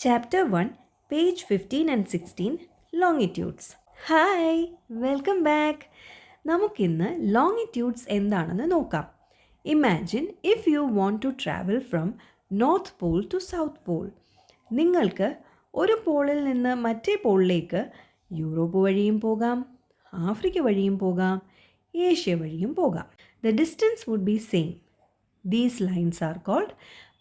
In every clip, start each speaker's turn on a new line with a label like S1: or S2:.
S1: Chapter 1, page 15 and 16, Longitudes. Hi, welcome back. നമുക്കിന്ന് longitudes എന്താണെന്ന് നോക്കാം. Imagine if you want to travel from north pole to south pole. നിങ്ങൾക്ക് ഒരു പോളിൽ നിന്ന് മറ്റേ പോളിലേക്ക് യൂറോപ്പ് വഴിയും പോകാം, ആഫ്രിക്ക വഴിയും പോകാം, ഏഷ്യ വഴിയും പോകാം. The distance would be same. These lines are called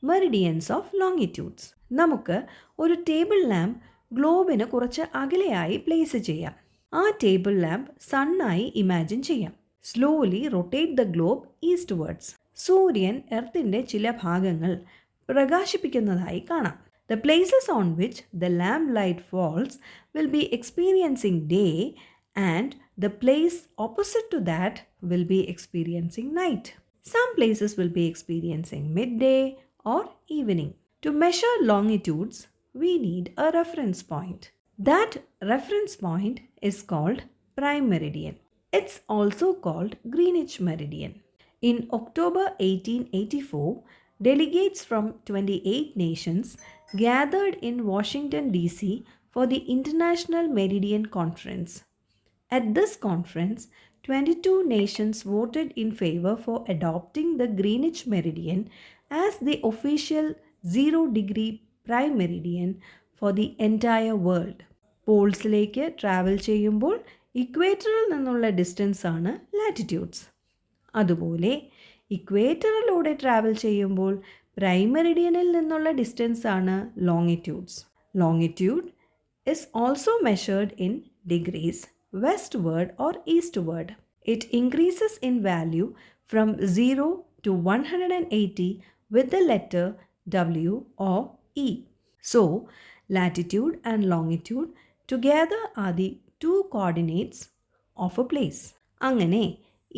S1: meridians of longitudes. നമുക്ക് ഒരു ടേബിൾ ലാമ്പ് ഗ്ലോബിന് കുറച്ച് അകലെയായി പ്ലേസ് ചെയ്യാം. ആ ടേബിൾ ലാമ്പ് സണ്ണായി ഇമാജിൻ ചെയ്യാം. Slowly rotate the globe eastwards. സൂര്യൻ എർത്തിൻ്റെ ചില ഭാഗങ്ങൾ പ്രകാശിപ്പിക്കുന്നതായി കാണാം. The places on which the lamp light falls will be experiencing day and the place opposite to that will be experiencing night. Some places will be experiencing midday or evening. To measure longitudes, we need a reference point. That reference point is called prime meridian. It's also called Greenwich meridian. In October 1884, delegates from 28 nations gathered in Washington, D.C. for the International Meridian Conference. At this conference, 22 nations voted in favor for adopting the Greenwich meridian as the official 0-degree prime meridian for the entire world. പോൾസിലേക്ക് travel ചെയ്യുമ്പോൾ ഇക്വേറ്ററിൽ നിന്നുള്ള distance ആണ് latitudes. അതുപോലെ ഇക്വേറ്ററിലൂടെ travel ചെയ്യുമ്പോൾ prime മെറിഡിയനിൽ നിന്നുള്ള distance ആണ് longitudes. Longitude is also measured in degrees, westward or eastward. It increases in value from 0 to 180 with the letter W or E. So, latitude and longitude together are the two coordinates of a place. അങ്ങനെ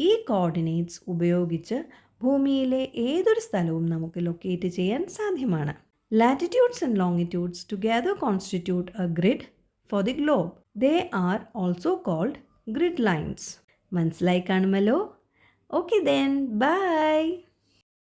S1: ഈ coordinates ഉപയോഗിച്ച് ഭൂമിയിലെ ഏതൊരു സ്ഥലവും നമുക്ക് locate ചെയ്യാൻ സാധ്യമാണ്. Latitudes and longitudes together constitute a grid for the globe. They are also called grid lines. മനസ്സിലായി കാണുമല്ലോ? Okay then, bye.